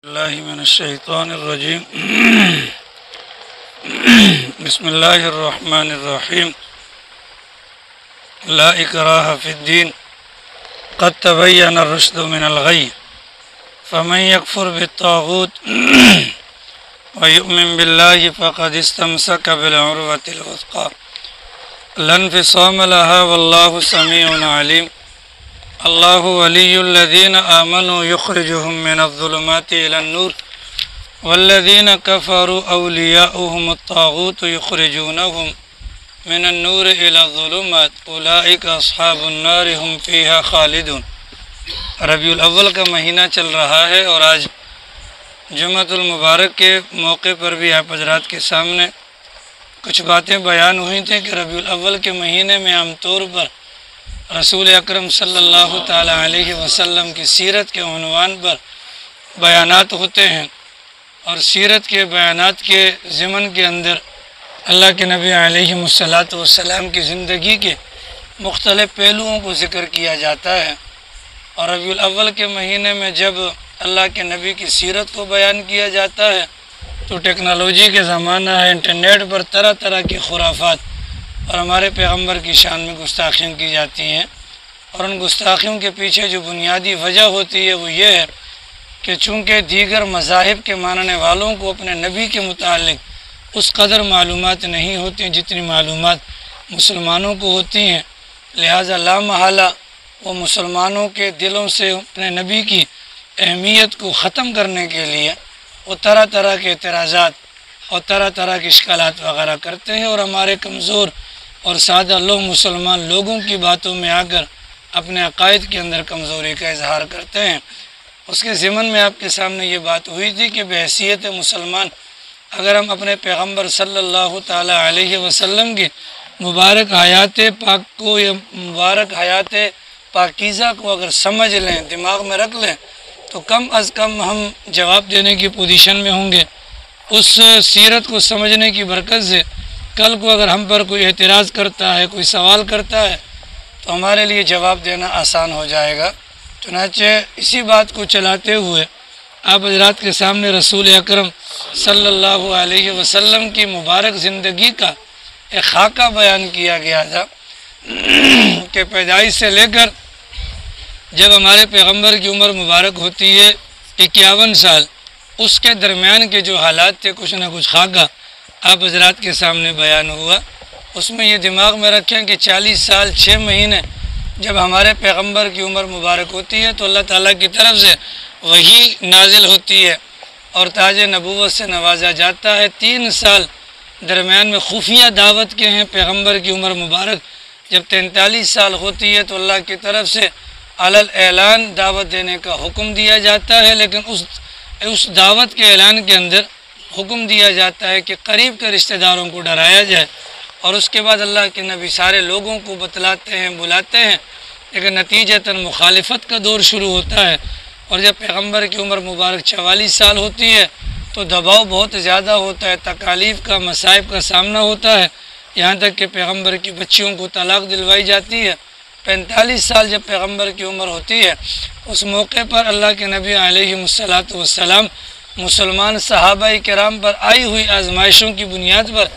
اللہ من الشیطان الرجیم بسم اللہ الرحمن الرحیم لا اکراہ فی الدین قد تبین الرشد من الغی فمن یکفر بالطاغوت ویؤمن باللہ فقد استمسک بالعروۃ الوثقی لا انفصام لها واللہ سمیع علیم اللہ ولی الذین آمنوا یخرجهم من الظلمات إلى النور والذین کفروا اولیاؤهم الطاغوت یخرجونهم من النور إلى الظلمات اولئک اصحاب النار هم فیہا خالدون۔ ربیع الاول کا مہینہ چل رہا ہے اور آج جمعۃ المبارک کے موقع پر بھی آپ حضرات کے سامنے کچھ باتیں بیان ہوئی تھیں کہ ربیع الاول کے مہینے میں عام طور پر رسول اکرم صلی اللہ تعالیٰ علیہ وسلم کی سیرت کے عنوان پر بیانات ہوتے ہیں، اور سیرت کے بیانات کے ضمن کے اندر اللہ کے نبی علیہ السلام کی زندگی کے مختلف پہلوؤں کو ذکر کیا جاتا ہے۔ اور ربیع الاول کے مہینے میں جب اللہ کے نبی کی سیرت کو بیان کیا جاتا ہے تو ٹیکنالوجی کے زمانہ ہے، انٹرنیٹ پر طرح طرح کی خرافات اور ہمارے پیغمبر کی شان میں گستاخیاں کی جاتی ہیں، اور ان گستاخیوں کے پیچھے جو بنیادی وجہ ہوتی ہے وہ یہ ہے کہ چونکہ دیگر مذاہب کے ماننے والوں کو اپنے نبی کے متعلق اس قدر معلومات نہیں ہوتی جتنی معلومات مسلمانوں کو ہوتی ہیں، لہٰذا لا محالہ وہ مسلمانوں کے دلوں سے اپنے نبی کی اہمیت کو ختم کرنے کے لیے وہ طرح طرح کے اعتراضات اور طرح طرح کے اشکالات وغیرہ کرتے ہیں، اور ہمارے کمزور اور سادہ لوگ مسلمان لوگوں کی باتوں میں آ کر اپنے عقائد کے اندر کمزوری کا اظہار کرتے ہیں۔ اس کے ضمن میں آپ کے سامنے یہ بات ہوئی تھی کہ بحیثیت مسلمان اگر ہم اپنے پیغمبر صلی اللہ تعالیٰ علیہ وسلم کی مبارک حیات پاک کو یا مبارک حیات پاکیزہ کو اگر سمجھ لیں، دماغ میں رکھ لیں، تو کم از کم ہم جواب دینے کی پوزیشن میں ہوں گے۔ اس سیرت کو سمجھنے کی برکت سے کل کو اگر ہم پر کوئی اعتراض کرتا ہے، کوئی سوال کرتا ہے، تو ہمارے لیے جواب دینا آسان ہو جائے گا۔ چنانچہ اسی بات کو چلاتے ہوئے آپ حضرات کے سامنے رسول اکرم صلی اللہ علیہ وسلم کی مبارک زندگی کا ایک خاکہ بیان کیا گیا تھا کہ پیدائش سے لے کر جب ہمارے پیغمبر کی عمر مبارک ہوتی ہے 51 سال، اس کے درمیان کے جو حالات تھے کچھ نہ کچھ خاکہ آپ حضرات کے سامنے بیان ہوا۔ اس میں یہ دماغ میں رکھیں کہ 40 سال 6 مہینے جب ہمارے پیغمبر کی عمر مبارک ہوتی ہے تو اللہ تعالیٰ کی طرف سے وحی نازل ہوتی ہے اور تاج نبوت سے نوازا جاتا ہے۔ 3 سال درمیان میں خفیہ دعوت کے ہیں۔ پیغمبر کی عمر مبارک جب 43 سال ہوتی ہے تو اللہ کی طرف سے علل اعلان دعوت دینے کا حکم دیا جاتا ہے، لیکن اس دعوت کے اعلان کے اندر حکم دیا جاتا ہے کہ قریب کے رشتہ داروں کو ڈرایا جائے، اور اس کے بعد اللہ کے نبی سارے لوگوں کو بتلاتے ہیں، بلاتے ہیں، لیکن نتیجتاً مخالفت کا دور شروع ہوتا ہے۔ اور جب پیغمبر کی عمر مبارک 44 سال ہوتی ہے تو دباؤ بہت زیادہ ہوتا ہے، تکالیف کا، مصائب کا سامنا ہوتا ہے، یہاں تک کہ پیغمبر کی بچیوں کو طلاق دلوائی جاتی ہے۔ 45 سال جب پیغمبر کی عمر ہوتی ہے اس موقع پر اللہ کے نبی علیہ السلام مسلمان صحابہ کرام پر آئی ہوئی آزمائشوں کی بنیاد پر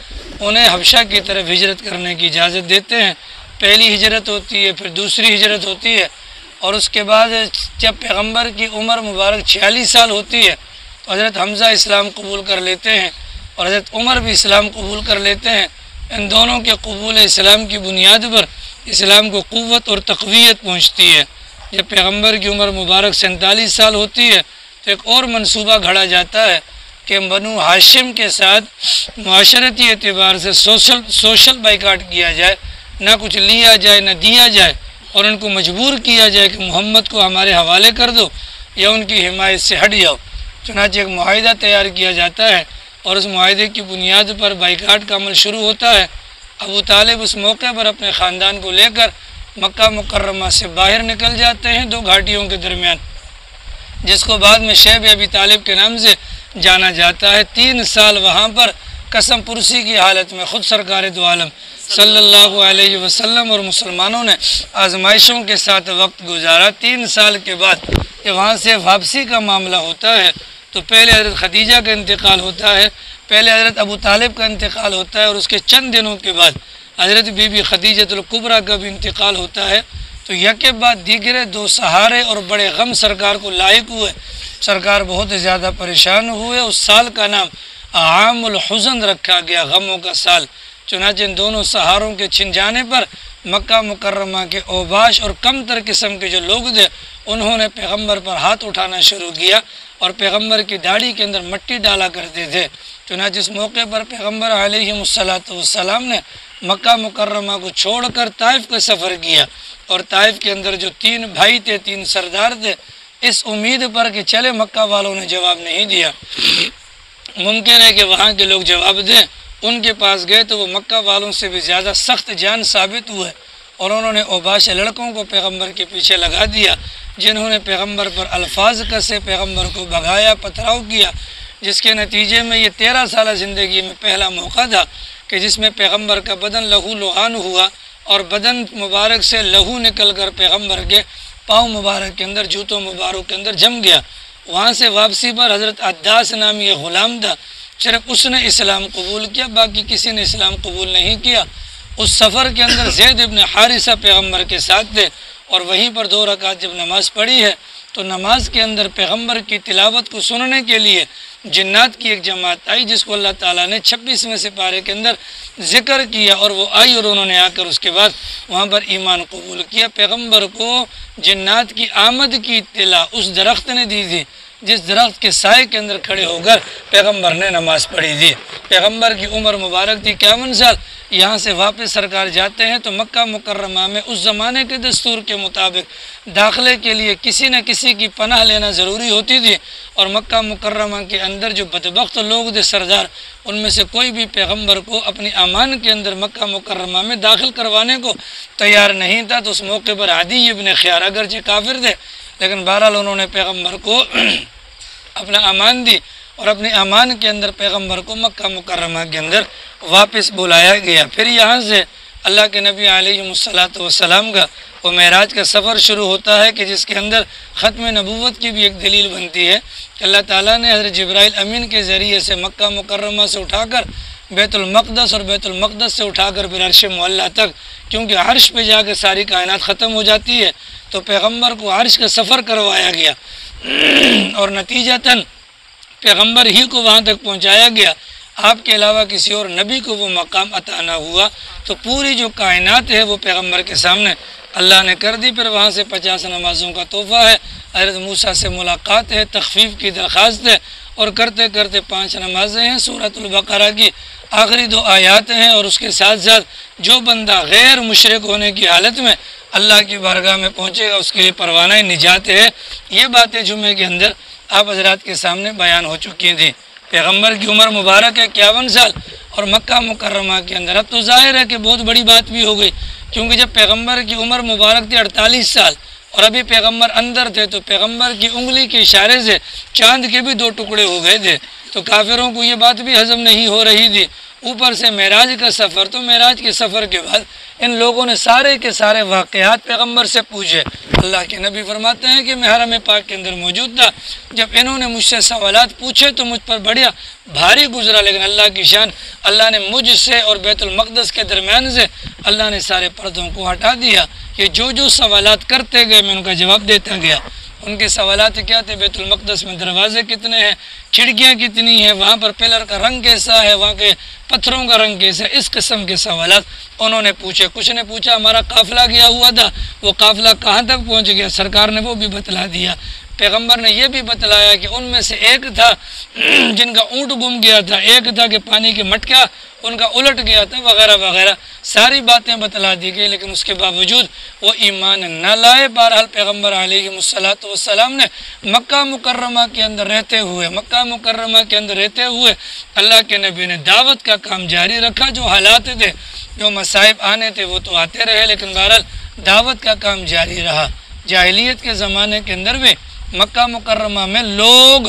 انہیں حبشہ کی طرف ہجرت کرنے کی اجازت دیتے ہیں۔ پہلی ہجرت ہوتی ہے، پھر دوسری ہجرت ہوتی ہے، اور اس کے بعد جب پیغمبر کی عمر مبارک 46 سال ہوتی ہے تو حضرت حمزہ اسلام قبول کر لیتے ہیں اور حضرت عمر بھی اسلام قبول کر لیتے ہیں۔ ان دونوں کے قبول اسلام کی بنیاد پر اسلام کو قوت اور تقویت پہنچتی ہے۔ جب پیغمبر کی عمر مبارک 47 سال ہوتی ہے تو ایک اور منصوبہ گھڑا جاتا ہے کہ بنو ہاشم کے ساتھ معاشرتی اعتبار سے سوشل بائیکاٹ کیا جائے، نہ کچھ لیا جائے نہ دیا جائے، اور ان کو مجبور کیا جائے کہ محمد کو ہمارے حوالے کر دو یا ان کی حمایت سے ہٹ جاؤ۔ چنانچہ ایک معاہدہ تیار کیا جاتا ہے اور اس معاہدے کی بنیاد پر بائیکاٹ کا عمل شروع ہوتا ہے۔ ابو طالب اس موقع پر اپنے خاندان کو لے کر مکہ مکرمہ سے باہر نکل جاتے ہیں 2 گھاٹیوں کے درمیان، جس کو بعد میں شیب ابی طالب کے نام سے جانا جاتا ہے۔ 3 سال وہاں پر قسم پرسی کی حالت میں خود سرکار دو عالم صلی اللہ علیہ وسلم اور مسلمانوں نے آزمائشوں کے ساتھ وقت گزارا۔ 3 سال کے بعد جب وہاں سے واپسی کا معاملہ ہوتا ہے تو تو پہلے حضرت خدیجہ کا انتقال ہوتا ہے، پہلے حضرت ابو طالب کا انتقال ہوتا ہے، اور اس کے چند دنوں کے بعد حضرت بی بی خدیجۃ الکبریٰ کا بھی انتقال ہوتا ہے۔ تو یکے بعد دیگرے دو سہارے اور بڑے غم سرکار کو لاحق ہوئے، سرکار بہت زیادہ پریشان ہوئے۔ اس سال کا نام عام الحزن رکھا گیا، غموں کا سال۔ چنانچہ ان دونوں سہاروں کے چھن جانے پر مکہ مکرمہ کے اوباش اور کم تر قسم کے جو لوگ تھے انہوں نے پیغمبر پر ہاتھ اٹھانا شروع کیا اور پیغمبر کی داڑھی کے اندر مٹی ڈالا کرتے تھے۔ چنانچہ اس موقع پر پیغمبر علیہ السلام نے مکہ مکرمہ کو چھوڑ کر طائف کا سفر کیا، اور طائف کے اندر جو 3 بھائی تھے، 3 سردار تھے، اس امید پر کہ چلے مکہ والوں نے جواب نہیں دیا، ممکن ہے کہ وہاں کے لوگ جواب دیں، ان کے پاس گئے تو وہ مکہ والوں سے بھی زیادہ سخت جان ثابت ہوئے، اور انہوں نے اوباش لڑکوں کو پیغمبر کے پیچھے لگا دیا، جنہوں نے پیغمبر پر الفاظ کسے، پیغمبر کو بھگایا، پتھراؤ کیا، جس کے نتیجے میں یہ 13 سالہ زندگی میں پہلا موقع تھا کہ جس میں پیغمبر کا بدن لہو لعان ہوا، اور بدن مبارک سے لہو نکل کر پیغمبر کے پاؤں مبارک کے اندر، جوتوں مبارک کے اندر جم گیا۔ وہاں سے واپسی پر حضرت عداس نامی یہ غلام تھا، صرف اس نے اسلام قبول کیا، باقی کسی نے اسلام قبول نہیں کیا۔ اس سفر کے اندر زید ابن حارثہ پیغمبر کے ساتھ تھے، اور وہیں پر 2 رکعت جب نماز پڑھی ہے تو نماز کے اندر پیغمبر کی تلاوت کو سننے کے لیے جنات کی ایک جماعت آئی، جس کو اللہ تعالیٰ نے 26ویں سپارے کے اندر ذکر کیا، اور وہ آئی اور انہوں نے آ کر اس کے بعد وہاں پر ایمان قبول کیا۔ پیغمبر کو جنات کی آمد کی اطلاع اس درخت نے دی تھی جس درخت کے سائے کے اندر کھڑے ہو کر پیغمبر نے نماز پڑھی تھی۔ پیغمبر کی عمر مبارک تھی 51 سال۔ یہاں سے واپس سرکار جاتے ہیں تو مکہ مکرمہ میں اس زمانے کے دستور کے مطابق داخلے کے لیے کسی نہ کسی کی پناہ لینا ضروری ہوتی تھی، اور مکہ مکرمہ کے اندر جو بدبخت لوگ تھے سردار، ان میں سے کوئی بھی پیغمبر کو اپنی امان کے اندر مکہ مکرمہ میں داخل کروانے کو تیار نہیں تھا۔ تو اس موقع پر عدی ابن خیار اگرچہ کافر تھے، لیکن بہرحال انہوں نے پیغمبر کو اپنا امان دی، اور اپنے امان کے اندر پیغمبر کو مکہ مکرمہ کے اندر واپس بلایا گیا۔ پھر یہاں سے اللہ کے نبی علیہ السلام کا وہ معراج کا سفر شروع ہوتا ہے کہ جس کے اندر ختم نبوت کی بھی ایک دلیل بنتی ہے کہ اللہ تعالیٰ نے حضرت جبرائیل امین کے ذریعے سے مکہ مکرمہ سے اٹھا کر بیت المقدس، اور بیت المقدس سے اٹھا کر پھر عرش معلیٰ تک، کیونکہ عرش پہ جا کے ساری کائنات ختم ہو جاتی ہے، تو پیغمبر کو عرش کا سفر کروایا گیا، اور نتیجتاً پیغمبر ہی کو وہاں تک پہنچایا گیا، آپ کے علاوہ کسی اور نبی کو وہ مقام عطا نہ ہوا۔ تو پوری جو کائنات ہے وہ پیغمبر کے سامنے اللہ نے کر دی۔ پھر وہاں سے 50 نمازوں کا تحفہ ہے، حضرت موسیٰ سے ملاقات ہے، تخفیف کی درخواست ہے، اور کرتے کرتے 5 نمازیں ہیں، سورۃ البقرہ کی آخری 2 آیات ہیں، اور اس کے ساتھ ساتھ جو بندہ غیر مشرک ہونے کی حالت میں اللہ کی بارگاہ میں پہنچے گا اس کے لیے پروانہ نجات ہے۔ یہ باتیں جمعے کے اندر آپ حضرات کے سامنے بیان ہو چکی تھیں۔ پیغمبر کی عمر مبارک ہے 51 سال، اور مکہ مکرمہ کے اندر اب تو ظاہر ہے کہ بہت بڑی بات بھی ہو گئی، کیونکہ جب پیغمبر کی عمر مبارک تھی 48 سال اور ابھی پیغمبر اندر تھے، تو پیغمبر کی انگلی کے اشارے سے چاند کے بھی 2 ٹکڑے ہو گئے تھے، تو کافروں کو یہ بات بھی ہضم نہیں ہو رہی تھی۔ اوپر سے معراج کا سفر، تو معراج کے سفر کے بعد ان لوگوں نے سارے کے سارے واقعات پیغمبر سے پوچھے۔ اللہ کے نبی فرماتے ہیں کہ میں حرم پاک کے اندر موجود تھا، جب انہوں نے مجھ سے سوالات پوچھے تو مجھ پر بڑا بھاری گزرا، لیکن اللہ کی شان، اللہ نے مجھ سے اور بیت المقدس کے درمیان سے اللہ نے سارے پردوں کو ہٹا دیا کہ جو سوالات کرتے گئے میں ان کا جواب دیتا گیا۔ ان کے سوالات کیا تھے؟ بیت المقدس میں دروازے کتنے ہیں، کھڑکیاں کتنی ہیں، وہاں پر پلر کا رنگ کیسا ہے، وہاں کے پتھروں کا رنگ کیسا ہے، اس قسم کے سوالات انہوں نے پوچھے۔ کچھ نے پوچھا ہمارا قافلہ گیا ہوا تھا، وہ قافلہ کہاں تک پہنچ گیا، سرکار نے وہ بھی بتلا دیا۔ پیغمبر نے یہ بھی بتلایا کہ ان میں سے ایک تھا جن کا اونٹ گم گیا تھا، ایک تھا کہ پانی کے مٹکا ان کا الٹ گیا تھا، وغیرہ وغیرہ ساری باتیں بتلا دی گئی، لیکن اس کے باوجود وہ ایمان نہ لائے۔ بہرحال پیغمبر علیہ السلام نے مکہ مکرمہ کے اندر رہتے ہوئے اللہ کے نبی نے دعوت کا کام جاری رکھا۔ جو حالات تھے، جو مصائب آنے تھے وہ تو آتے رہے، لیکن بہرحال دعوت کا کام جاری رہا۔ جاہلیت کے زمانے کے اندر بھی مکہ مکرمہ میں لوگ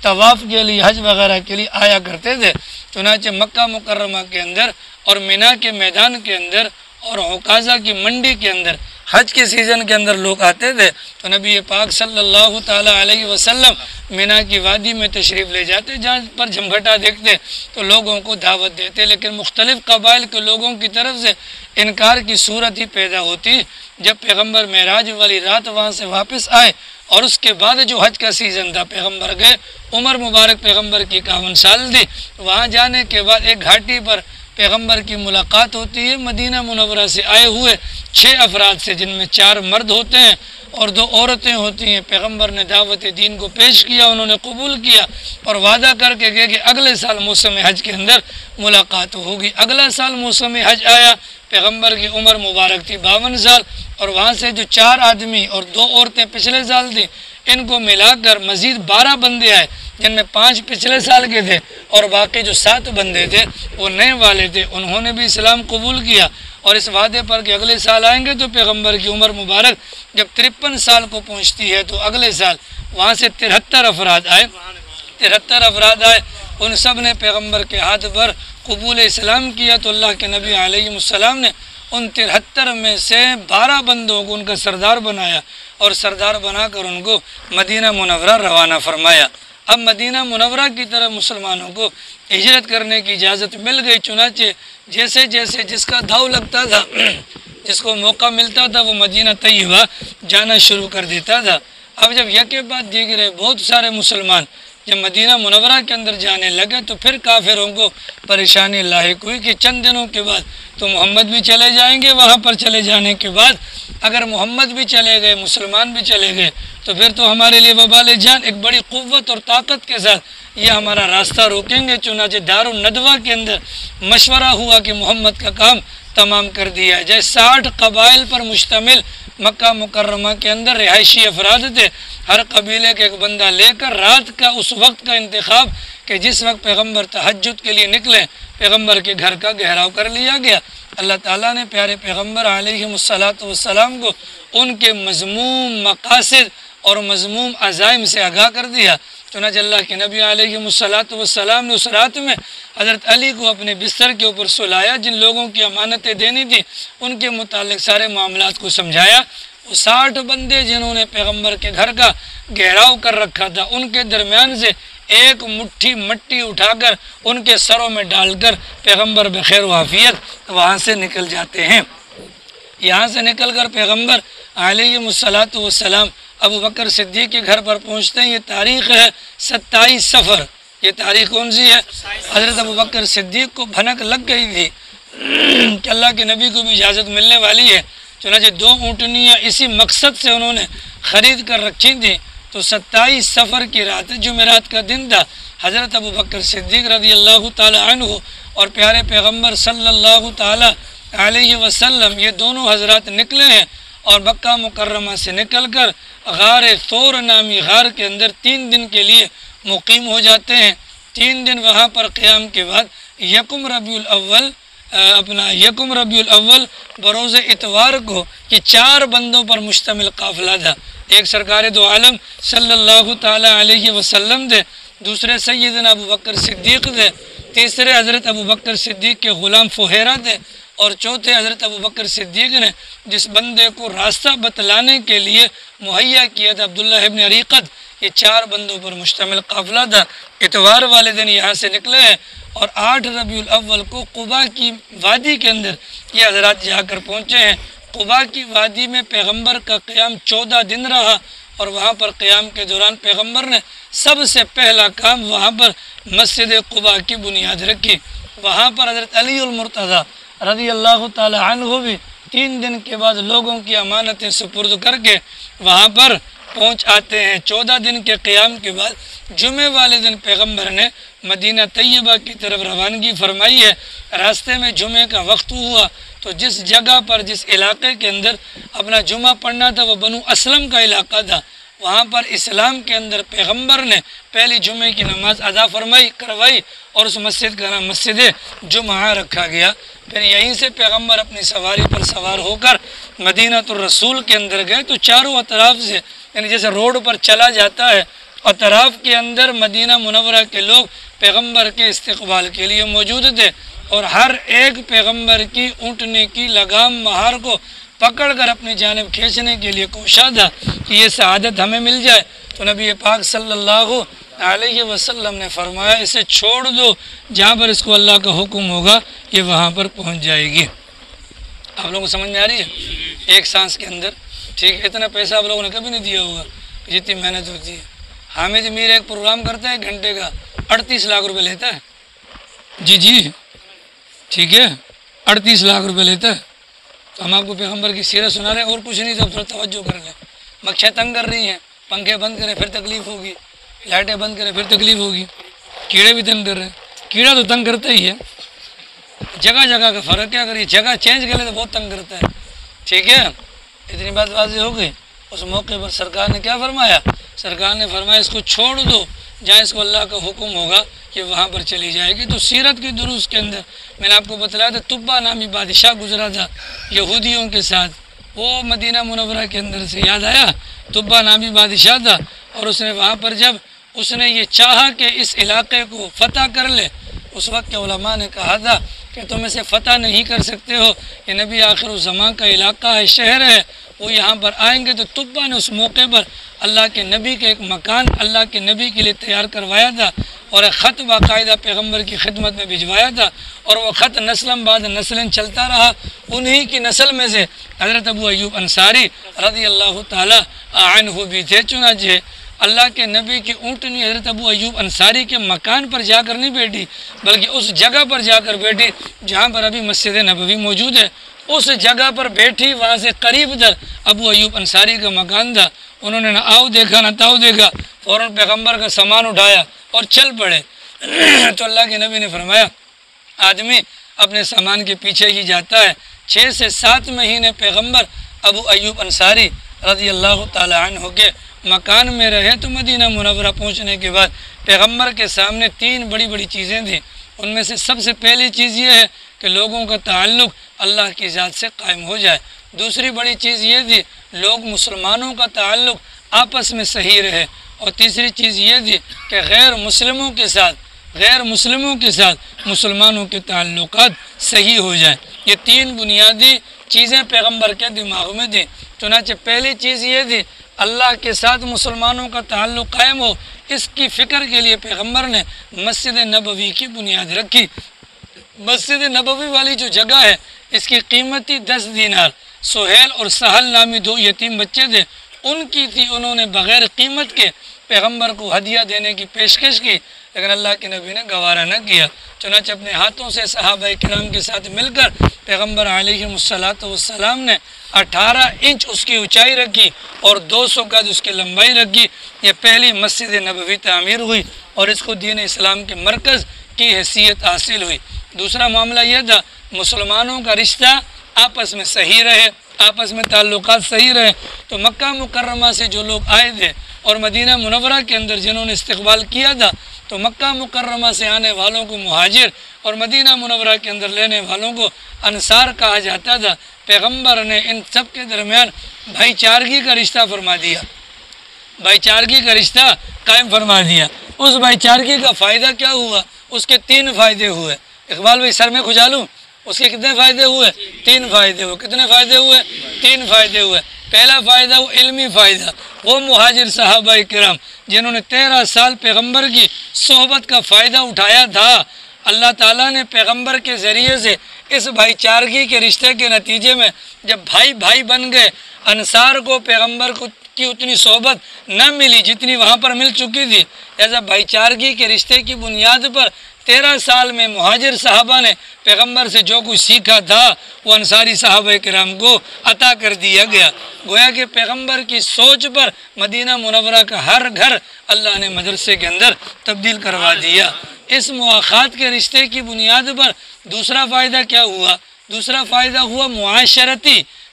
طواف کے لیے، حج وغیرہ کے لیے آیا کرتے تھے۔ چنانچہ مکہ مکرمہ کے اندر اور مینا کے میدان کے اندر اور عکازہ کی منڈی کے اندر حج کے سیزن کے اندر لوگ آتے تھے تو نبی پاک صلی اللہ تعالیٰ علیہ وسلم مینا کی وادی میں تشریف لے جاتے، جہاں پر جھمگھٹا دیکھتے تو لوگوں کو دعوت دیتے، لیکن مختلف قبائل کے لوگوں کی طرف سے انکار کی صورت ہی پیدا ہوتی۔ جب پیغمبر معراج والی رات وہاں سے واپس آئے اور اس کے بعد جو حج کا سیزن تھا پیغمبر گئے، عمر مبارک پیغمبر کی 51 سال تھی، وہاں جانے کے بعد ایک گھاٹی پر پیغمبر کی ملاقات ہوتی ہے مدینہ منورہ سے آئے ہوئے 6 افراد سے، جن میں 4 مرد ہوتے ہیں اور 2 عورتیں ہوتی ہیں۔ پیغمبر نے دعوت دین کو پیش کیا، انہوں نے قبول کیا اور وعدہ کر کے گئے کہ اگلے سال موسم حج کے اندر ملاقات ہوگی۔ اگلا سال موسم حج آیا، پیغمبر کی عمر مبارک تھی 52 سال، اور وہاں سے جو 4 آدمی اور 2 عورتیں پچھلے سال تھیں، ان کو ملا کر مزید 12 بندے آئے، جن میں 5 پچھلے سال کے تھے اور باقی جو 7 بندے تھے وہ نئے والے تھے۔ انہوں نے بھی اسلام قبول کیا اور اس وعدے پر کہ اگلے سال آئیں گے۔ تو پیغمبر کی عمر مبارک جب 53 سال کو پہنچتی ہے تو اگلے سال وہاں سے 73 افراد آئے، 73 افراد آئے، ان سب نے پیغمبر کے ہاتھ پر قبول اسلام کیا۔ تو اللہ کے نبی علیہ السلام نے ان 73 میں سے 12 بندوں کو ان کا سردار بنایا اور سردار بنا کر ان کو مدینہ منورہ روانہ فرمایا۔ اب مدینہ منورہ کی طرف مسلمانوں کو ہجرت کرنے کی اجازت مل گئی، چنانچہ جیسے جیسے جس کا داؤ لگتا تھا، جس کو موقع ملتا تھا، وہ مدینہ طیبہ جانا شروع کر دیتا تھا۔ اب جب یکے بعد دیگرے بہت سارے مسلمان جب مدینہ منورہ کے اندر جانے لگے تو پھر کافروں کو پریشانی لاحق ہوئی کہ چند دنوں کے بعد تو محمد بھی چلے جائیں گے، وہاں پر چلے جانے کے بعد اگر محمد بھی چلے گئے، مسلمان بھی چلے گئے تو پھر تو ہمارے لیے وبال جان ایک بڑی قوت اور طاقت کے ساتھ یہ ہمارا راستہ روکیں گے۔ چنانچہ دار الندوہ کے اندر مشورہ ہوا کہ محمد کا کام تمام کر دیا جائے۔ 60 قبائل پر مشتمل مکہ مکرمہ کے اندر رہائشی افراد تھے، ہر قبیلے کے ایک بندہ لے کر رات کا اس وقت کا انتخاب کہ جس وقت پیغمبر تہجد کے لیے نکلے، پیغمبر کے گھر کا گھیراؤ کر لیا گیا۔ اللہ تعالیٰ نے پیارے پیغمبر علیہ السلام کو ان کے مذموم مقاصد اور مذموم عزائم سے آگاہ کر دیا۔ چنانچہ اللہ کے نبی علیہ السلام نے اس رات میں حضرت علی کو اپنے بستر کے اوپر سلایا، جن لوگوں کی امانتیں دینی تھی ان کے متعلق سارے معاملات کو سمجھایا۔ وہ 60 بندے جنہوں نے پیغمبر کے گھر کا گھیراؤ کر رکھا تھا، ان کے درمیان سے ایک مٹھی مٹی اٹھا کر ان کے سروں میں ڈال کر پیغمبر بخیر و عافیت وہاں سے نکل جاتے ہیں۔ یہاں سے نکل کر پیغمبر علیہ السلام ابو بکر صدیق کے گھر پر پہنچتے ہیں۔ یہ تاریخ ہے 27 صفر۔ یہ تاریخ کون سی ہے؟ حضرت ابو بکر صدیق کو بھنک لگ گئی تھی کہ اللہ کے نبی کو بھی اجازت ملنے والی ہے، چنانچہ 2 اونٹنیاں اسی مقصد سے انہوں نے خرید کر رکھی تھیں۔ تو 27 صفر کی رات جمعرات کا دن تھا۔ حضرت ابو بکر صدیق رضی اللہ تعالی عنہ اور پیارے پیغمبر صلی اللہ تعالی علیہ وسلم یہ دونوں حضرات نکلے ہیں اور مکہ مکرمہ سے نکل کر غار ثور نامی غار کے اندر 3 دن کے لیے مقیم ہو جاتے ہیں۔ 3 دن وہاں پر قیام کے بعد یکم ربیع الاول بروز اتوار کو یہ 4 بندوں پر مشتمل قافلہ تھا۔ ایک سرکار دو عالم صلی اللہ تعالی علیہ وسلم تھے، دوسرے سیدنا ابو بکر صدیق تھے، تیسرے حضرت ابو بکر صدیق کے غلام فہیرہ تھے، اور چوتھے حضرت ابو بکر صدیق نے جس بندے کو راستہ بتلانے کے لیے مہیا کیا تھا، عبداللہ ابن عریقت۔ یہ 4 بندوں پر مشتمل قافلہ تھا۔ اتوار والے دن یہاں سے نکلے ہیں اور 8 ربیع الاول کو قباء کی وادی کے اندر یہ حضرات جا کر پہنچے ہیں۔ قباء کی وادی میں پیغمبر کا قیام 14 دن رہا، اور وہاں پر قیام کے دوران پیغمبر نے سب سے پہلا کام وہاں پر مسجد قباء کی بنیاد رکھی۔ وہاں پر حضرت علی المرتضیٰ رضی اللہ تعالی عنہ بھی 3 دن کے بعد لوگوں کی امانتیں سپرد کر کے وہاں پر پہنچ آتے ہیں۔ 14 دن کے قیام کے بعد جمعے والے دن پیغمبر نے مدینہ طیبہ کی طرف روانگی فرمائی ہے۔ راستے میں جمعے کا وقت ہوا تو جس جگہ پر جس علاقے کے اندر اپنا جمعہ پڑھنا تھا وہ بنو اسلم کا علاقہ تھا۔ وہاں پر اسلام کے اندر پیغمبر نے پہلی جمعے کی نماز ادا کروائی اور اس مسجد کا نام مسجد جمعہ رکھا گیا۔ پھر یہیں سے پیغمبر اپنی سواری پر سوار ہو کر مدینہ الرسول کے اندر گئے تو چاروں اطراف سے یعنی جیسے روڈ پر چلا جاتا ہے، اطراف کے اندر مدینہ منورہ کے لوگ پیغمبر کے استقبال کے لیے موجود تھے، اور ہر ایک پیغمبر کی اونٹنے کی لگام مہار کو پکڑ کر اپنی جانب کھینچنے کے لیے کوشاں تھا کہ یہ سعادت ہمیں مل جائے۔ تو نبی پاک صلی اللہ علیہ وسلم نے فرمایا اسے چھوڑ دو، جہاں پر اس کو اللہ کا حکم ہوگا یہ وہاں پر پہنچ جائے گی۔ آپ لوگوں کو سمجھ میں آ رہی ہے؟ ایک سانس کے اندر، ٹھیک ہے، اتنا پیسہ آپ لوگوں نے کبھی نہیں دیا ہوگا جتنی محنت ہوتی ہے۔ حامد میر ایک پروگرام کرتا ہے 1 گھنٹے کا 38 لاکھ روپے لیتا ہے، جی ٹھیک ہے، 38 لاکھ روپے لیتا ہے۔ تو ہم آپ کو پیغمبر کی سیرت سنا رہے ہیں، اور کچھ نہیں، تو تھوڑا توجہ کر لیں۔ مکھیاں تنگ کر رہی ہیں، پنکھے بند کریں پھر تکلیف ہوگی، لائٹیں بند کریں پھر تکلیف ہوگی، کیڑے بھی تنگ کر رہے ہیں، کیڑا تو تنگ کرتا ہی ہے، جگہ جگہ کا فرق کیا کریے، جگہ چینج کر لیں تو بہت تنگ کرتا ہے، ٹھیک ہے۔ اتنی بات واضح ہو گئی۔ اس موقع پر سرکار نے کیا فرمایا؟ سرکار نے فرمایا اس کو چھوڑ دو، جہاں اس کو اللہ کا حکم ہوگا کہ وہاں پر چلی جائے گی۔ تو سیرت کی دروس کے اندر میں نے آپ کو بتلایا تھا، طبہ نامی بادشاہ گزرا تھا یہودیوں کے ساتھ، وہ مدینہ منورہ کے اندر سے یاد آیا، طبہ نامی بادشاہ تھا، اور اس نے وہاں پر جب اس نے یہ چاہا کہ اس علاقے کو فتح کر لے، اس وقت کے علماء نے کہا تھا کہ تم اسے فتح نہیں کر سکتے ہو، یہ نبی آخر الزمان کا علاقہ ہے، شہر ہے، وہ یہاں پر آئیں گے۔ تو طبہ نے اس موقع پر اللہ کے نبی کے ایک مکان اللہ کے نبی کے لیے تیار کروایا تھا، اور ایک خط باقاعدہ پیغمبر کی خدمت میں بھجوایا تھا، اور وہ خط نسلم بعد نسلیں چلتا رہا۔ انہی کی نسل میں سے حضرت ابو ایوب انصاری رضی اللہ تعالی عنہ بھی تھے۔ چنانچہ اللہ کے نبی کی اونٹنی حضرت ابو ایوب انصاری کے مکان پر جا کر نہیں بیٹھی، بلکہ اس جگہ پر جا کر بیٹھی جہاں پر ابھی مسجد نبوی موجود ہے، اس جگہ پر بیٹھی، وہاں سے قریب در ابو ایوب انصاری کا مکان تھا۔ انہوں نے نہ آؤ دیکھا نہ تاؤ دیکھا، فوراً پیغمبر کا سامان اٹھایا اور چل پڑے۔ تو اللہ کے نبی نے فرمایا آدمی اپنے سامان کے پیچھے ہی جاتا ہے۔ 6 سے 7 مہینے پیغمبر ابو ایوب انصاری رضی اللہ تعالی عنہ کے مکان میں رہے۔ تو مدینہ منورہ پہنچنے کے بعد پیغمبر کے سامنے 3 بڑی بڑی چیزیں تھیں۔ ان میں سے سب سے پہلی چیز یہ ہے کہ لوگوں کا تعلق اللہ کی ذات سے قائم ہو جائے۔ دوسری بڑی چیز یہ تھی لوگ مسلمانوں کا تعلق آپس میں صحیح رہے، اور تیسری چیز یہ تھی کہ غیر مسلموں کے ساتھ مسلمانوں کے تعلقات صحیح ہو جائیں۔ یہ 3 بنیادی چیزیں پیغمبر کے دماغ میں تھیں۔ چنانچہ پہلی چیز یہ تھی اللہ کے ساتھ مسلمانوں کا تعلق قائم ہو، اس کی فکر کے لیے پیغمبر نے مسجد نبوی کی بنیاد رکھی۔ مسجد نبوی والی جو جگہ ہے اس کی قیمت تھی 10 دینار۔ سہیل اور سہل نامی 2 یتیم بچے تھے، ان کی تھی، انہوں نے بغیر قیمت کے پیغمبر کو ہدیہ دینے کی پیشکش کی، لیکن اللہ کے نبی نے گوارا نہ کیا۔ چنانچہ اپنے ہاتھوں سے صحابہ کرام کے ساتھ مل کر پیغمبر علیہ السلام نے 18 انچ اس کی اونچائی رکھی اور 200 گز اس کی لمبائی رکھی۔ یہ پہلی مسجد نبوی تعمیر ہوئی اور اس کو دین اسلام کے مرکز کی حیثیت حاصل ہوئی۔ دوسرا معاملہ یہ تھا مسلمانوں کا رشتہ آپس میں صحیح رہے، آپس میں تعلقات صحیح رہے۔ تو مکہ مکرمہ سے جو لوگ آئے تھے اور مدینہ منورہ کے اندر جنہوں نے استقبال کیا تھا، تو مکہ مکرمہ سے آنے والوں کو مہاجر اور مدینہ منورہ کے اندر لینے والوں کو انصار کہا جاتا تھا۔ پیغمبر نے ان سب کے درمیان بھائی چارگی کا رشتہ فرما دیا، بھائی چارگی کا رشتہ قائم فرما دیا۔ اس بھائی چارگی کا فائدہ کیا ہوا؟ اس کے 3 فائدے ہوئے۔ اقبال بھائی سر میں کھجالوں، اس کے کتنے فائدے ہوئے؟ 3 فائدے ہوئے۔ کتنے فائدے ہوئے؟ 3 فائدے ہوئے۔ پہلا فائدہ وہ علمی فائدہ، وہ مہاجر صحابہ کرام جنہوں نے 13 سال پیغمبر کی صحبت کا فائدہ اٹھایا تھا، اللہ تعالیٰ نے پیغمبر کے ذریعے سے اس بھائی چارگی کے رشتے کے نتیجے میں جب بھائی بھائی بن گئے، انصار کو پیغمبر کی اتنی صحبت نہ ملی جتنی وہاں پر مل چکی تھی، ایسا بھائی چارگی کے رشتے کی بنیاد پر 13 سال میں مہاجر صحابہ نے پیغمبر سے جو کچھ سیکھا تھا وہ انصاری صحابہ کرام کو عطا کر دیا گیا۔ گویا کہ پیغمبر کی سوچ پر مدینہ منورہ کا ہر گھر اللہ نے مدرسے کے اندر تبدیل کروا دیا۔ اس مواخات کے رشتے کی بنیاد پر دوسرا فائدہ کیا ہوا؟ دوسرا فائدہ ہوا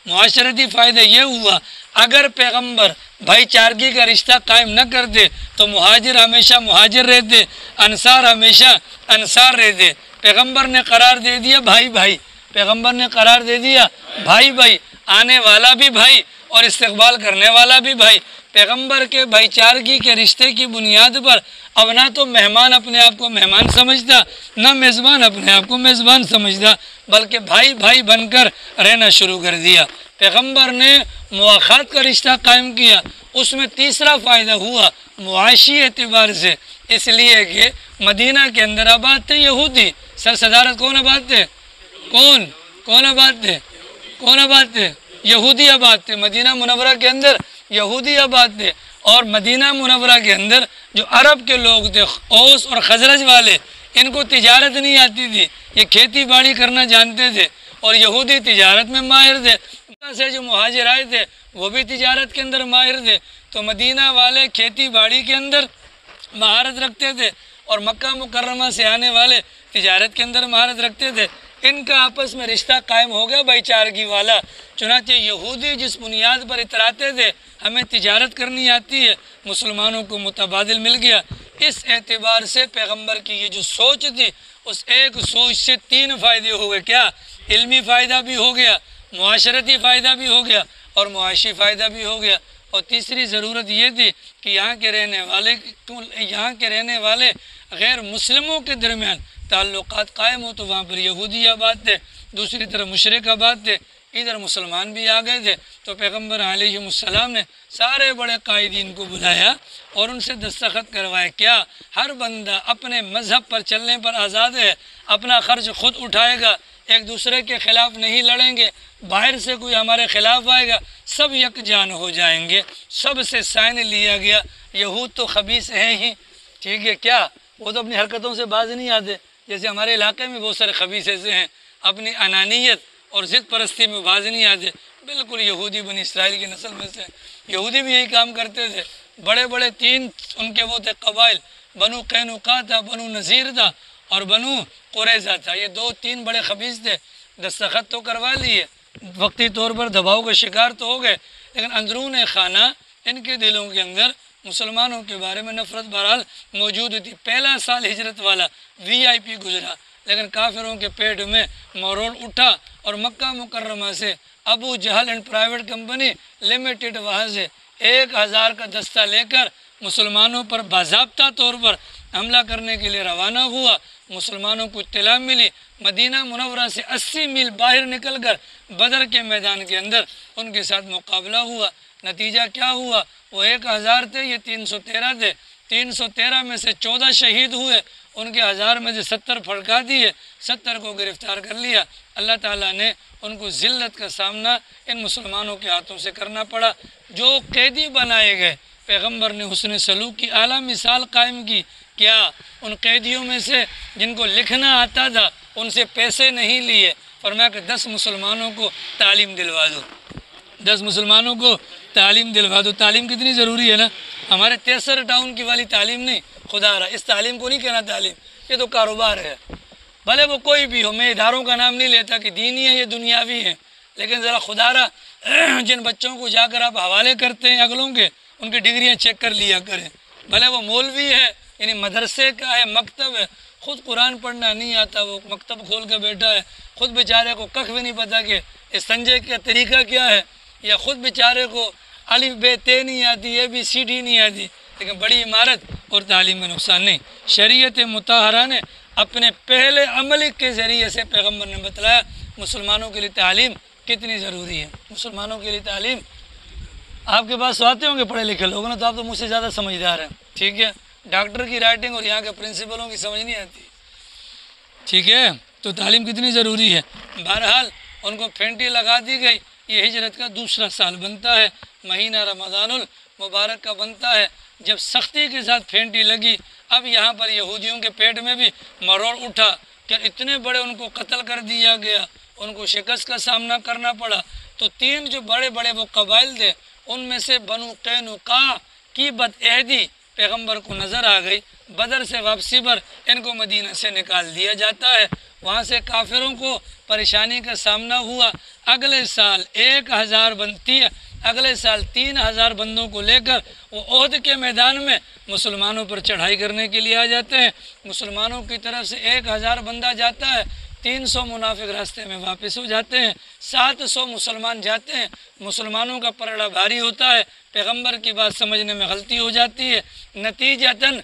معاشرتی فائدہ یہ ہوا اگر پیغمبر بھائی چارگی کا رشتہ قائم نہ کرتے تو مہاجر ہمیشہ مہاجر رہتے، انصار ہمیشہ انصار رہتے۔ پیغمبر نے قرار دے دیا بھائی بھائی، پیغمبر نے قرار دے دیا بھائی بھائی، آنے والا بھی بھائی اور استقبال کرنے والا بھی بھائی۔ پیغمبر کے بھائی چارگی کے رشتے کی بنیاد پر اب نہ تو مہمان اپنے آپ کو مہمان سمجھتا، نہ میزبان اپنے آپ کو میزبان سمجھتا، بلکہ بھائی بھائی بن کر رہنا شروع کر دیا۔ پیغمبر نے مواخات کا رشتہ قائم کیا، اس میں تیسرا فائدہ ہوا معاشی اعتبار سے، اس لیے کہ مدینہ کے اندر آباد تھے یہودی۔ سر صدارت کون آباد تھے؟ کون آباد تھے؟ کون آباد تھے؟ یہودی آباد تھے۔ مدینہ منورہ کے اندر یہودی آباد تھے، اور مدینہ منورہ کے اندر جو عرب کے لوگ تھے، اوس اور خزرج والے، ان کو تجارت نہیں آتی تھی، یہ کھیتی باڑی کرنا جانتے تھے، اور یہودی تجارت میں ماہر تھے۔ سے جو مہاجر آئے تھے وہ بھی تجارت کے اندر ماہر تھے، تو مدینہ والے کھیتی باڑی کے اندر مہارت رکھتے تھے، اور مکہ مکرمہ سے آنے والے تجارت کے اندر مہارت رکھتے تھے۔ ان کا آپس میں رشتہ قائم ہو گیا بھائی چارگی والا۔ چنانچہ یہودی جس بنیاد پر اتراتے تھے ہمیں تجارت کرنی آتی ہے، مسلمانوں کو متبادل مل گیا۔ اس اعتبار سے پیغمبر کی یہ جو سوچ تھی، اس ایک سوچ سے 3 فائدے ہو گئے۔ کیا؟ علمی فائدہ بھی ہو گیا، معاشرتی فائدہ بھی ہو گیا، اور معاشی فائدہ بھی ہو گیا۔ اور تیسری ضرورت یہ تھی کہ یہاں کے رہنے والے غیر مسلموں کے درمیان تعلقات قائم ہو، تو وہاں پر یہودی آباد تھے، دوسری طرف مشرک آباد تھے، ادھر مسلمان بھی آ گئے تھے۔ تو پیغمبر علیہ السلام نے سارے بڑے قائدین کو بلایا اور ان سے دستخط کروایا۔ کیا؟ ہر بندہ اپنے مذہب پر چلنے پر آزاد ہے، اپنا خرچ خود اٹھائے گا، ایک دوسرے کے خلاف نہیں لڑیں گے، باہر سے کوئی ہمارے خلاف آئے گا سب یکجان ہو جائیں گے۔ سب سے سائن لیا گیا۔ یہود تو خبیث ہیں ہی، ٹھیک ہے، کیا وہ تو اپنی حرکتوں سے باز نہیں آتے، جیسے ہمارے علاقے میں بہت سارے خبیث ایسے ہیں، اپنی انانیت اور ضد پرستی میں باز نہیں آتے، بالکل یہودی بنی اسرائیل کی نسل میں سے۔ یہودی بھی یہی کام کرتے تھے۔ بڑے بڑے 3 ان کے وہ تھے قبائل، بنو قینقاع تھا، بنو نذیر تھا، اور بنو قریظہ تھا۔ یہ 2-3 بڑے خبیث تھے۔ دستخط تو کروا لیے، وقتی طور پر دباؤ کا شکار تو ہو گئے، لیکن اندرون خانہ ان کے دلوں کے اندر مسلمانوں کے بارے میں نفرت بہرحال موجود تھی۔ پہلا سال ہجرت والا VIP گزرا، لیکن کافروں کے پیٹ میں مروڑ اٹھا، اور مکہ مکرمہ سے ابو جہل اینڈ پرائیویٹ کمپنی لمیٹڈ وہاں سے 1000 کا دستہ لے کر مسلمانوں پر باضابطہ طور پر حملہ کرنے کے لیے روانہ ہوا۔ مسلمانوں کو اطلاع ملی، مدینہ منورہ سے 80 میل باہر نکل کر بدر کے میدان کے اندر ان کے ساتھ مقابلہ ہوا۔ نتیجہ کیا ہوا؟ وہ 1000 تھے، یہ 313 تھے۔ 313 میں سے 14 شہید ہوئے، ان کے 1000 میں سے 70 پھڑکا دیے، 70 کو گرفتار کر لیا۔ اللہ تعالیٰ نے ان کو ذلت کا سامنا ان مسلمانوں کے ہاتھوں سے کرنا پڑا۔ جو قیدی بنائے گئے، پیغمبر نے حسن سلوک کی اعلیٰ مثال قائم کی۔ کیا؟ ان قیدیوں میں سے جن کو لکھنا آتا تھا ان سے پیسے نہیں لیے، فرمایا کہ 10 مسلمانوں کو تعلیم دلوا دو، 10 مسلمانوں کو تعلیم دلوا دو۔ تعلیم کتنی ضروری ہے نا، ہمارے 63 ٹاؤن کی والی تعلیم نہیں، خدا رہا اس تعلیم کو نہیں کہنا تعلیم، یہ تو کاروبار ہے، بھلے وہ کوئی بھی ہو۔ میں اداروں کا نام نہیں لیتا کہ دینی ہے یہ دنیاوی ہے، لیکن ذرا خدا رہا جن بچوں کو جا کر آپ حوالے کرتے ہیں اگلوں کے، ان کی ڈگریاں چیک کر لیا کریں، بھلے وہ مولوی ہے، یعنی مدرسے کا ہے، مکتب ہے، خود قرآن پڑھنا نہیں آتا، وہ مکتب کھول کے بیٹھا ہے، خود بیچارے کو کخ بھی نہیں پتہ کہ استنجے کا طریقہ کیا ہے، یا خود بیچارے کو الف ب ت نہیں آتی، ABCD نہیں آتی، لیکن بڑی عمارت اور تعلیم میں نقصان نہیں۔ شریعت مطہرہ نے اپنے پہلے عمل کے ذریعے سے پیغمبر نے بتلایا مسلمانوں کے لیے تعلیم کتنی ضروری ہے۔ مسلمانوں کے لیے تعلیم، آپ کے پاس آتے ہوں گے پڑھے لکھے لوگ نا، تو آپ تو مجھ سے زیادہ سمجھدار ہیں، ٹھیک ہے، ڈاکٹر کی رائٹنگ اور یہاں کے پرنسپلوں کی سمجھ نہیں آتی، ٹھیک ہے، تو تعلیم کتنی ضروری ہے۔ بہرحال ان کو پھینٹی لگا دی گئی۔ یہ ہجرت کا دوسرا سال بنتا ہے، مہینہ رمضان المبارک کا بنتا ہے، جب سختی کے ساتھ پھینٹی لگی۔ اب یہاں پر یہودیوں کے پیٹ میں بھی مروڑ اٹھا کہ اتنے بڑے ان کو قتل کر دیا گیا، ان کو شکست کا سامنا کرنا پڑا۔ تو 3 جو بڑے بڑے وہ قبائل تھے، ان میں سے بنو قینقاع کی بدعہدی پیغمبر کو نظر آ گئی۔ بدر سے واپسی پر ان کو مدینہ سے نکال دیا جاتا ہے، وہاں سے کافروں کو پریشانی کا سامنا ہوا۔ اگلے سال 3000 بندوں کو لے کر وہ عہد کے میدان میں مسلمانوں پر چڑھائی کرنے کے لیے آ جاتے ہیں۔ مسلمانوں کی طرف سے 1000 بندہ جاتا ہے، 300 منافق راستے میں واپس ہو جاتے ہیں، 700 مسلمان جاتے ہیں، مسلمانوں کا پلڑا بھاری ہوتا ہے، پیغمبر کی بات سمجھنے میں غلطی ہو جاتی ہے، نتیجتاً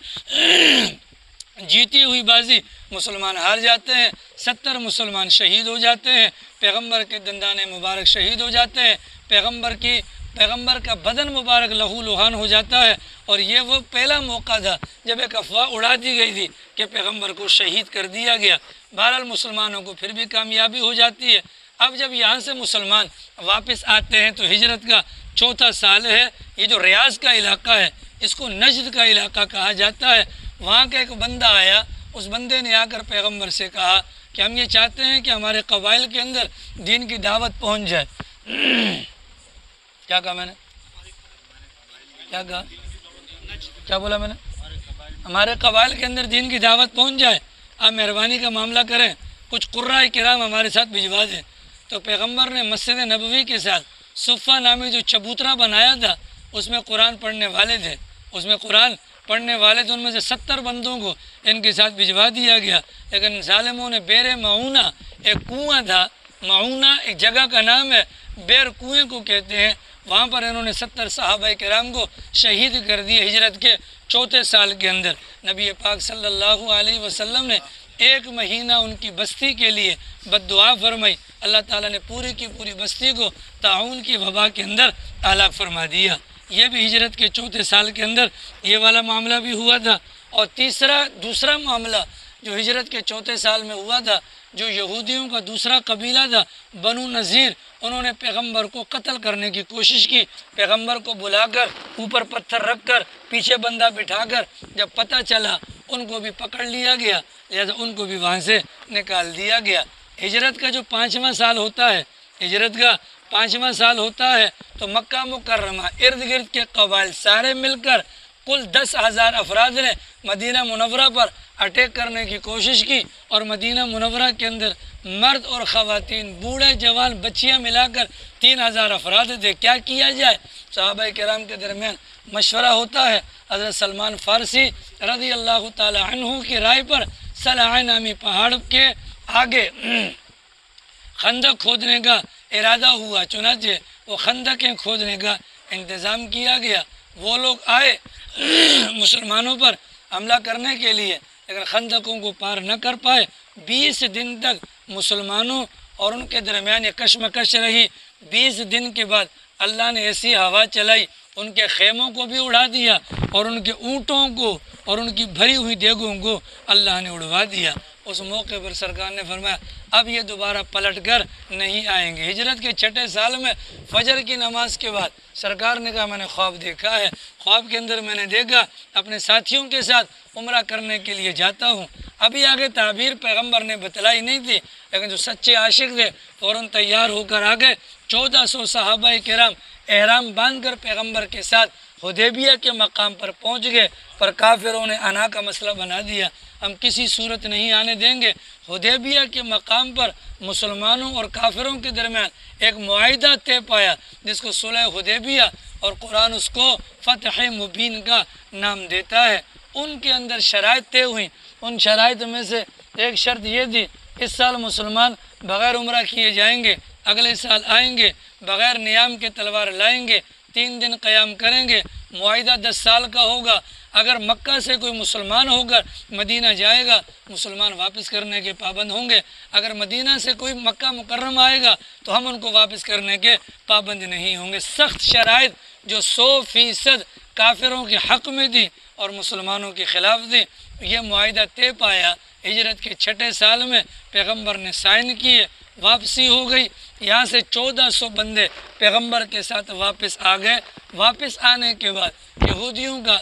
جیتی ہوئی بازی مسلمان ہار جاتے ہیں، 70 مسلمان شہید ہو جاتے ہیں، پیغمبر کے دندان مبارک شہید ہو جاتے ہیں، پیغمبر کا بدن مبارک لہو لہان ہو جاتا ہے۔ اور یہ وہ پہلا موقع تھا جب ایک افواہ اڑا دی گئی تھی کہ پیغمبر کو شہید کر دیا گیا۔ بہرحال مسلمانوں کو پھر بھی کامیابی ہو جاتی ہے۔ اب جب یہاں سے مسلمان واپس آتے ہیں تو ہجرت کا 4تھا سال ہے۔ یہ جو ریاض کا علاقہ ہے اس کو نجد کا علاقہ کہا جاتا ہے۔ وہاں کا ایک بندہ آیا، اس بندے نے آ کر پیغمبر سے کہا کہ ہم یہ چاہتے ہیں کہ ہمارے قبائل کے اندر دین کی دعوت پہنچ جائے۔ کیا کہا میں نے؟ کیا کہا؟ کیا بولا میں نے؟ ہمارے قبائل کے اندر دین کی دعوت پہنچ جائے، آپ مہربانی کا معاملہ کریں، کچھ قرۂ کرام ہمارے ساتھ بھجوا دیں۔ تو پیغمبر نے مسجد نبوی کے ساتھ صفہ نامی جو چبوترا بنایا تھا اس میں قرآن پڑھنے والے تھے، ان میں سے 70 بندوں کو ان کے ساتھ بھجوا دیا گیا۔ لیکن ظالموں نے بیر معونہ، ایک کنواں تھا، معونہ ایک جگہ کا نام ہے، بیر کنویں کو کہتے ہیں، وہاں پر انہوں نے 70 صحابہ کرام کو شہید کر دیے۔ ہجرت کے 4تھے سال کے اندر نبی پاک صلی اللہ علیہ وسلم نے 1 مہینہ ان کی بستی کے لیے بد دعا فرمائی، اللہ تعالیٰ نے پوری کی پوری بستی کو طاعون کی وبا کے اندر ہلاک فرما دیا۔ یہ بھی ہجرت کے 4تھے سال کے اندر یہ والا معاملہ بھی ہوا تھا۔ اور دوسرا معاملہ جو ہجرت کے 4تھے سال میں ہوا تھا، جو یہودیوں کا دوسرا قبیلہ تھا بنو نذیر، انہوں نے پیغمبر کو قتل کرنے کی کوشش کی۔ پیغمبر کو بلا کر اوپر پتھر رکھ کر پیچھے بندہ بٹھا کر جب پتہ چلا ان کو بھی پکڑ لیا گیا، لہذا ان کو بھی وہاں سے نکال دیا گیا۔ ہجرت کا جو 5واں سال ہوتا ہے تو مکہ مکرمہ ارد گرد کے قبائل سارے مل کر کل 10,000 افراد نے مدینہ منورہ پر اٹیک کرنے کی کوشش کی، اور مدینہ منورہ کے اندر مرد اور خواتین، بوڑھے جوان، بچیاں ملا کر 3,000 افراد تھے۔ کیا کیا جائے؟ صحابہ کرام کے درمیان مشورہ ہوتا ہے۔ حضرت سلمان فارسی رضی اللہ تعالی عنہ کی رائے پر صلع نامی پہاڑ کے آگے خندق کھودنے کا ارادہ ہوا، چنانچہ وہ خندقیں کھودنے کا انتظام کیا گیا۔ وہ لوگ آئے مسلمانوں پر حملہ کرنے کے لیے، لیکن خندقوں کو پار نہ کر پائے۔ 20 دن تک مسلمانوں اور ان کے درمیان یہ کشمکش رہی۔ 20 دن کے بعد اللہ نے ایسی ہوا چلائی، ان کے خیموں کو بھی اڑا دیا اور ان کے اونٹوں کو اور ان کی بھری ہوئی دیگوں کو اللہ نے اڑوا دیا۔ اس موقع پر سرکار نے فرمایا اب یہ دوبارہ پلٹ کر نہیں آئیں گے۔ ہجرت کے 6 سال میں فجر کی نماز کے بعد سرکار نے کہا میں نے خواب دیکھا ہے، خواب کے اندر میں نے دیکھا اپنے ساتھیوں کے ساتھ عمرہ کرنے کے لیے جاتا ہوں۔ ابھی آگے تعبیر پیغمبر نے بتلائی نہیں تھی، لیکن جو سچے عاشق تھے فوراً تیار ہو کر آ گئے۔ 1400 صحابہ کرام احرام باندھ کر پیغمبر کے ساتھ حدیبیہ کے مقام پر پہنچ گئے، پر کافروں نے انا کا مسئلہ بنا دیا، ہم کسی صورت نہیں آنے دیں گے۔ حدیبیہ کے مقام پر مسلمانوں اور کافروں کے درمیان ایک معاہدہ طے پایا جس کو صلح حدیبیہ، اور قرآن اس کو فتح مبین کا نام دیتا ہے۔ ان کے اندر شرائط طے ہوئیں، ان شرائط میں سے ایک شرط یہ تھی اس سال مسلمان بغیر عمرہ کیے جائیں گے، اگلے سال آئیں گے بغیر نیام کے تلوار لائیں گے، 3 دن قیام کریں گے، معاہدہ 10 سال کا ہوگا۔ اگر مکہ سے کوئی مسلمان ہو کر مدینہ جائے گا مسلمان واپس کرنے کے پابند ہوں گے، اگر مدینہ سے کوئی مکہ مکرمہ آئے گا تو ہم ان کو واپس کرنے کے پابند نہیں ہوں گے۔ سخت شرائط جو 100% کافروں کے حق میں تھی اور مسلمانوں کے خلاف تھی، یہ معاہدہ طے پایا۔ ہجرت کے 6 سال میں پیغمبر نے سائن کیے، واپسی ہو گئی۔ یہاں سے 1400 بندے پیغمبر کے ساتھ واپس آ گئے۔ واپس آنے کے بعد یہودیوں کا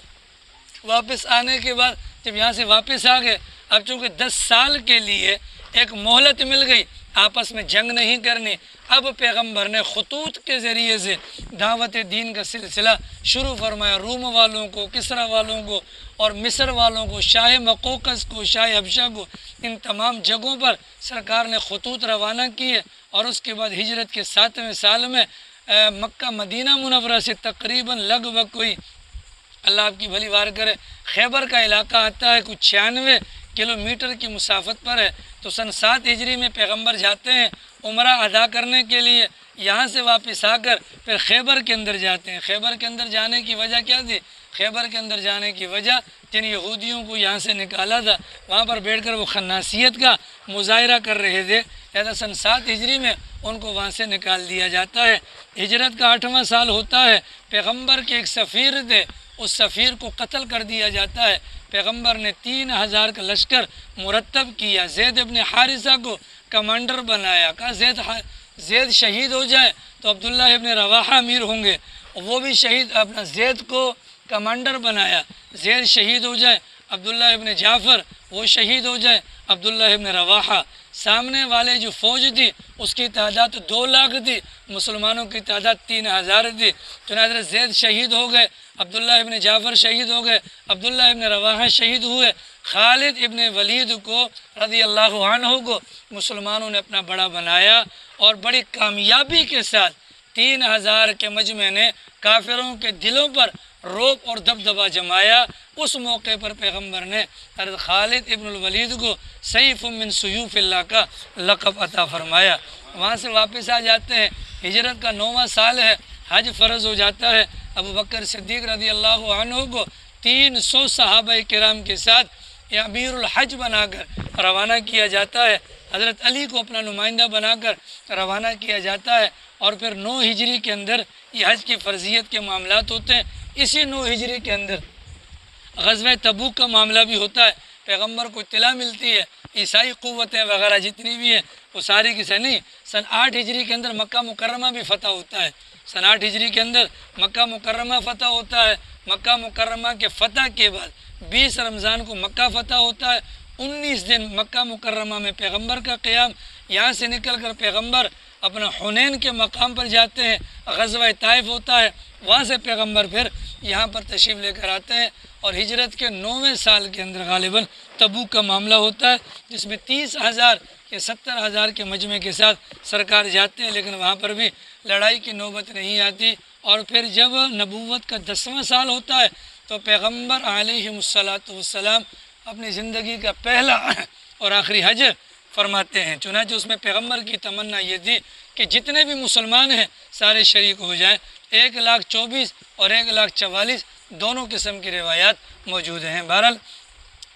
جب یہاں سے واپس آ گئے، اب چونکہ 10 سال کے لیے ایک مہلت مل گئی، آپس میں جنگ نہیں کرنی۔ اب پیغمبر نے خطوط کے ذریعے سے دعوت دین کا سلسلہ شروع فرمایا۔ روم والوں کو، کسرا والوں کو اور مصر والوں کو، شاہ مقوقس کو، شاہ حبشہ کو، ان تمام جگہوں پر سرکار نے خطوط روانہ کیے۔ اور اس کے بعد ہجرت کے 7ویں سال میں مکہ مدینہ منورہ سے تقریباً لگ بھگ کوئی اللہ آپ کی بھلی وار کرے۔ خیبر کا علاقہ آتا ہے کچھ 96 کلومیٹر کی مسافت پر ہے۔ تو سن 7 ہجری میں پیغمبر جاتے ہیں عمرہ ادا کرنے کے لیے، یہاں سے واپس آ کر پھر خیبر کے اندر جاتے ہیں۔ خیبر کے اندر جانے کی وجہ کیا تھی؟ خیبر کے اندر جانے کی وجہ جن یہودیوں کو یہاں سے نکالا تھا، وہاں پر بیٹھ کر وہ خناسیت کا مظاہرہ کر رہے تھے، لہذا سن 7 ہجری میں ان کو وہاں سے نکال دیا جاتا ہے۔ ہجرت کا 8واں سال ہوتا ہے، پیغمبر کے ایک سفیر تھے، اس سفیر کو قتل کر دیا جاتا ہے۔ پیغمبر نے 3000 کا لشکر مرتب کیا، زید ابن حارثہ کو کمانڈر بنایا، کہا زید شہید ہو جائے تو عبداللہ ابن رواحہ امیر ہوں گے، وہ بھی شہید، اپنا زید کو کمانڈر بنایا، زید شہید ہو جائے عبداللہ ابن جعفر وہ شہید ہو جائے عبداللہ ابن رواحہ۔ سامنے والے جو فوج تھی اس کی تعداد 2 لاکھ تھی، مسلمانوں کی تعداد 3000 تھی۔ چنانچہ زید شہید ہو گئے، عبداللہ ابن جعفر شہید ہو گئے، عبداللہ ابن رواحہ شہید ہوئے۔ خالد ابن ولید کو رضی اللہ عنہ کو مسلمانوں نے اپنا بڑا بنایا اور بڑی کامیابی کے ساتھ 3000 کے مجمع نے کافروں کے دلوں پر روب اور دبدبہ جمایا۔ اس موقع پر پیغمبر نے حضرت خالد ابن الولید کو سیف من سیوف اللہ کا لقب عطا فرمایا۔ وہاں سے واپس آ جاتے ہیں، ہجرت کا 9واں سال ہے، حج فرض ہو جاتا ہے۔ ابو بکر صدیق رضی اللہ عنہ کو 300 صحابہ کرام کے ساتھ امیر الحج بنا کر روانہ کیا جاتا ہے، حضرت علی کو اپنا نمائندہ بنا کر روانہ کیا جاتا ہے، اور پھر 9 ہجری کے اندر یہ حج کی فرضیت کے معاملات ہوتے ہیں۔ اسی 9 ہجری کے اندر غزوہ تبوک کا معاملہ بھی ہوتا ہے، پیغمبر کو اطلاع ملتی ہے عیسائی قوتیں وغیرہ جتنی بھی ہیں وہ ساری کی نہیں۔ سن 8 ہجری کے اندر مکہ مکرمہ بھی فتح ہوتا ہے، سن 8 ہجری کے اندر مکہ مکرمہ فتح ہوتا ہے۔ مکہ مکرمہ کے فتح کے بعد 20 رمضان کو مکہ فتح ہوتا ہے، 19 دن مکہ مکرمہ میں پیغمبر کا قیام، یہاں سے نکل کر پیغمبر اپنا حنین کے مقام پر جاتے ہیں، غزوہ طائف ہوتا ہے، وہاں سے پیغمبر پھر یہاں پر تشریف لے کر آتے ہیں، اور ہجرت کے 9ویں سال کے اندر غالباً تبوک کا معاملہ ہوتا ہے جس میں 30,000 یا 70,000 کے مجمع کے ساتھ سرکار جاتے ہیں، لیکن وہاں پر بھی لڑائی کی نوبت نہیں آتی۔ اور پھر جب نبوت کا 10واں سال ہوتا ہے تو پیغمبر علیہ السلام اپنی زندگی کا پہلا اور آخری حج فرماتے ہیں۔ چنانچہ اس میں پیغمبر کی تمنا یہ تھی کہ جتنے بھی مسلمان ہیں سارے شریک ہو جائیں۔ 1,24,000 اور 1,44,000 دونوں قسم کی روایات موجود ہیں۔ بہرحال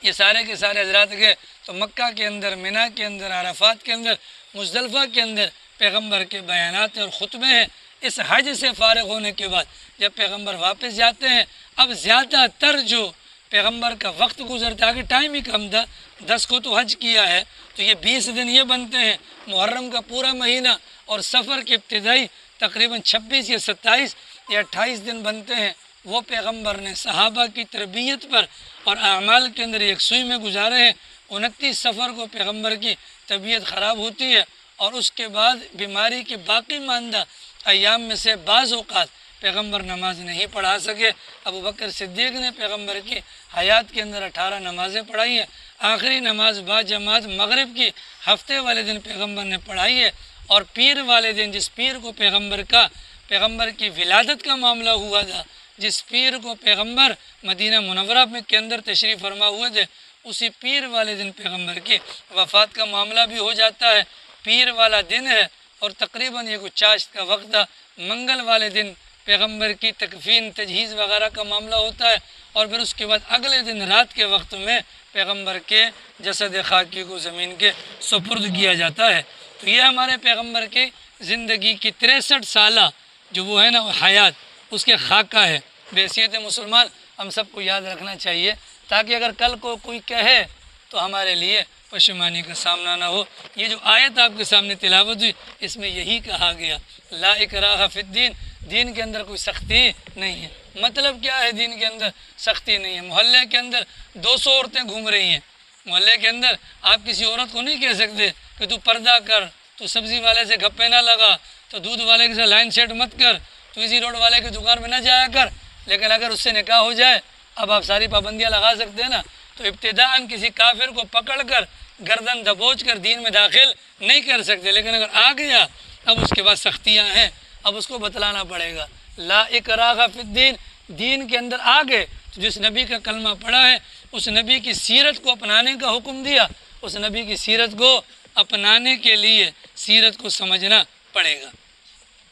یہ سارے کے سارے حضرات گئے تو مکہ کے اندر، منی کے اندر، عرفات کے اندر، مزدلفہ کے اندر پیغمبر کے بیانات اور خطبے ہیں۔ اس حج سے فارغ ہونے کے بعد جب پیغمبر واپس جاتے ہیں، اب زیادہ تر جو پیغمبر کا وقت گزرتا ہے کہ ٹائم ہی کم تھا، 10 کو تو حج کیا ہے تو یہ 20 دن یہ بنتے ہیں، محرم کا پورا مہینہ اور سفر کے ابتدائی تقریباً 26 یا 27 یا 28 دن بنتے ہیں، وہ پیغمبر نے صحابہ کی تربیت پر اور اعمال کے اندر یکسوئی میں گزارے ہیں۔ 29 سفر کو پیغمبر کی طبیعت خراب ہوتی ہے اور اس کے بعد بیماری کے باقی ماندہ ایام میں سے بعض اوقات پیغمبر نماز نہیں پڑھا سکے۔ ابو بکر صدیق نے پیغمبر کی حیات کے اندر 18 نمازیں پڑھائی ہیں، آخری نماز با جماعت مغرب کی ہفتے والے دن پیغمبر نے پڑھائی ہے، اور پیر والے دن جس پیر کو پیغمبر کی ولادت کا معاملہ ہوا تھا، جس پیر کو پیغمبر مدینہ منورہ میں کے اندر تشریف فرما ہوئے تھے، اسی پیر والے دن پیغمبر کی وفات کا معاملہ بھی ہو جاتا ہے۔ پیر والا دن ہے اور تقریباً یہ کچھ چاشت کا وقت تھا، منگل والے دن پیغمبر کی تکفین تجہیز وغیرہ کا معاملہ ہوتا ہے، اور پھر اس کے بعد اگلے دن رات کے وقت میں پیغمبر کے جسد خاکی کو زمین کے سپرد کیا جاتا ہے۔ تو یہ ہمارے پیغمبر کی زندگی کی 63 سالہ جو وہ ہے نا حیات، اس کے خاکہ ہے۔ بحیثیت مسلمان ہم سب کو یاد رکھنا چاہیے تاکہ اگر کل کو کوئی کہے تو ہمارے لیے پشیمانی کا سامنا نہ ہو۔ یہ جو آیت آپ کے سامنے تلاوت ہوئی اس میں یہی کہا گیا، لا اکراہ فی الدین، دین کے اندر کوئی سختی نہیں ہے۔ مطلب کیا ہے دین کے اندر سختی نہیں ہے؟ محلے کے اندر 200 عورتیں گھوم رہی ہیں، محلے کے اندر آپ کسی عورت کو نہیں کہہ سکتے کہ تو پردہ کر، تو سبزی والے سے گپے نہ لگا، تو دودھ والے کے ساتھ لائن سیٹ مت کر، تو اسی روڈ والے کی دکان میں نہ جایا کر۔ لیکن اگر اس سے نکاح ہو جائے، اب آپ ساری پابندیاں لگا سکتے ہیں نا، تو ابتداءً کسی کافر کو پکڑ کر گردن دبوچ کر دین میں داخل نہیں کر سکتے، لیکن اگر آ گیا اب اس کے بعد سختیاں ہیں، اب اس کو بتلانا پڑے گا۔ لا اکراہ فی الدین، دین کے اندر آ گئے تو جس نبی کا کلمہ پڑھا ہے اس نبی کی سیرت کو اپنانے کا حکم دیا، اس نبی کی سیرت کو اپنانے کے لیے سیرت کو سمجھنا پڑے گا۔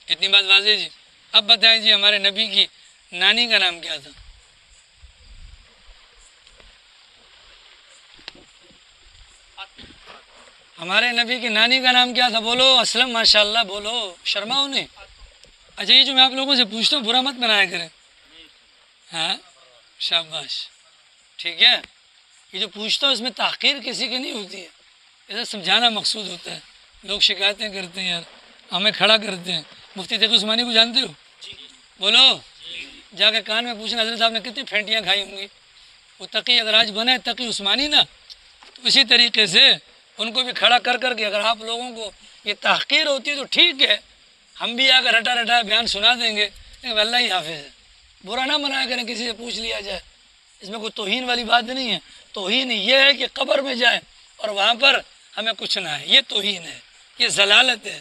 اتنی بات واضح جی۔ اب بتائیں جی ہمارے نبی کی نانی کا نام کیا تھا؟ ہمارے نبی کی نانی کا نام کیا تھا؟ بولو اسلم، ماشاءاللہ بولو، شرماؤ نہیں۔ اچھا یہ جو میں آپ لوگوں سے پوچھتا ہوں برا مت بنایا کریں، ہاں شاباش، ٹھیک ہے۔ یہ جو پوچھتا ہوں اس میں تحقیر کسی کی نہیں ہوتی ہے، ایسا سمجھانا مقصود ہوتا ہے۔ لوگ شکایتیں کرتے ہیں یار، ہمیں کھڑا کرتے ہیں۔ مفتی تقی عثمانی کو جانتے ہو؟ بولو، جا کے کان میں پوچھنا حضرت صاحب نے کتنی پھینٹیاں کھائی ہوں گی۔ وہ تقی اگر آج بنے تقی عثمانی نا، تو اسی طریقے سے ان کو بھی کھڑا کر کر کے اگر آپ لوگوں کو یہ تحقیر ہوتی ہے تو ٹھیک ہے، ہم بھی آ کر رٹا رٹا بیان سنا دیں گے، لیکن اللہ ہی حافظ ہے۔ برا نہ منایا کریں، کسی سے پوچھ لیا جائے، اس میں کوئی توہین والی بات نہیں ہے۔ توہین یہ ہے کہ قبر میں جائیں اور وہاں پر ہمیں کچھ نہ ہے، یہ توہین ہے، یہ ضلالت ہے۔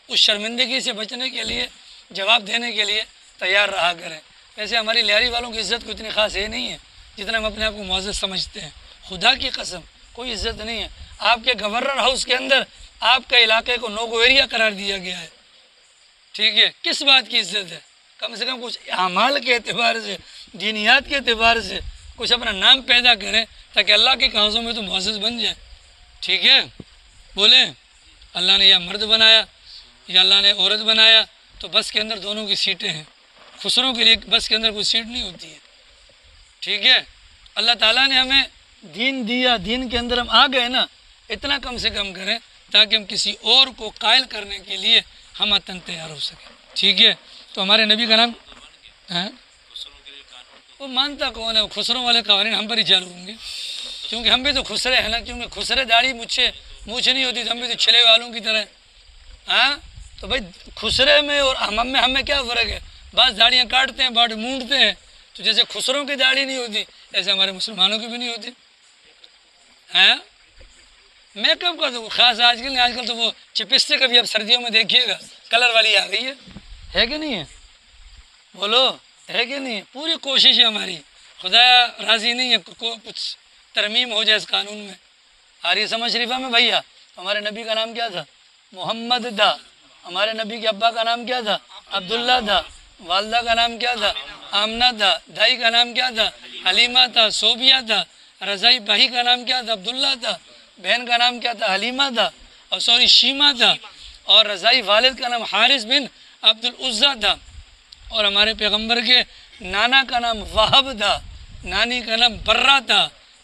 اس شرمندگی سے بچنے کے لیے، جواب دینے کے لیے تیار رہا کریں۔ ویسے ہماری لیاری والوں کی عزت کو اتنی خاص ہے نہیں ہے جتنا ہم اپنے آپ کو معزز سمجھتے ہیں۔ خدا کی قسم کوئی عزت نہیں ہے۔ آپ کے گورنر ہاؤس کے اندر آپ کے علاقے کو نو گو ایریا قرار دیا گیا ہے، ٹھیک ہے، کس بات کی عزت ہے؟ کم سے کم کچھ اعمال کے اعتبار سے، دینیات کے اعتبار سے کچھ اپنا نام پیدا کریں تاکہ اللہ کے کاغذوں میں تو معزز بن جائیں، ٹھیک ہے۔ بولیں اللہ نے یا مرد بنایا یا اللہ نے عورت بنایا تو بس کے اندر دونوں کی سیٹیں ہیں، خسروں کے لیے بس کے اندر کوئی سیٹ نہیں ہوتی ہے، ٹھیک ہے۔ اللہ تعالیٰ نے ہمیں دین دیا، دین کے اندر ہم آ گئے نا، اتنا کم سے کم کریں تاکہ ہم کسی اور کو قائل کرنے کے لیے ہم اتن تیار ہو سکیں، ٹھیک ہے۔ تو ہمارے نبی کا نام وہ مانتا کون ہے؟ خسروں والے قوانین ہم پر ہی چالو ہوں گے، کیونکہ ہم بھی تو خسرے ہیں نا، کیونکہ خسرے داڑھی مونچھ نہیں ہوتی تو ہم بھی تو چھلے والوں کی طرح، ہاں۔ تو بھائی خسرے میں اور ہمیں کیا فرق ہے؟ بعض داڑیاں کاٹتے ہیں، بعض مونڈتے ہیں، تو جیسے خسروں کی داڑھی نہیں ہوتی ایسے ہمارے مسلمانوں کی بھی نہیں ہوتی، ہاں۔ میک اپ کا تو خاص آج کل تو وہ چپسٹک کبھی اب سردیوں میں دیکھیے گا کلر والی آ گئی ہے کہ نہیں ہے؟ بولو ہے کہ نہیں ہے؟ پوری کوشش ہے ہماری، خدا راضی نہیں ہے کچھ ترمیم ہو جائے اس قانون میں۔ آ رہی سمجھ شریفہ میں بھیا؟ ہمارے نبی کا نام کیا تھا؟ محمد تھا۔ ہمارے نبی کے ابا کا نام کیا تھا؟ عبداللہ تھا۔ والدہ کا نام کیا تھا؟ آمنہ تھا۔ دائی کا نام کیا تھا؟ حلیمہ تھا۔ صوبیہ تھا۔ رضائی بھائی کا نام کیا تھا؟ عبداللہ تھا۔ بہن کا نام کیا تھا؟ حلیمہ تھا، اور شیمہ تھا، اور رضائی والد کا نام حارث بن عبد العزیٰ تھا، اور ہمارے پیغمبر کے نانا کا نام وہب تھا، نانی کا نام برہ تھا،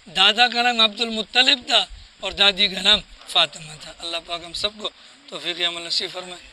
دادا کا نام عبد المطلب تھا، اور دادی کا نام فاطمہ تھا۔ اللہ پاک ہم سب کو توفیق عمل نصیب فرمائے۔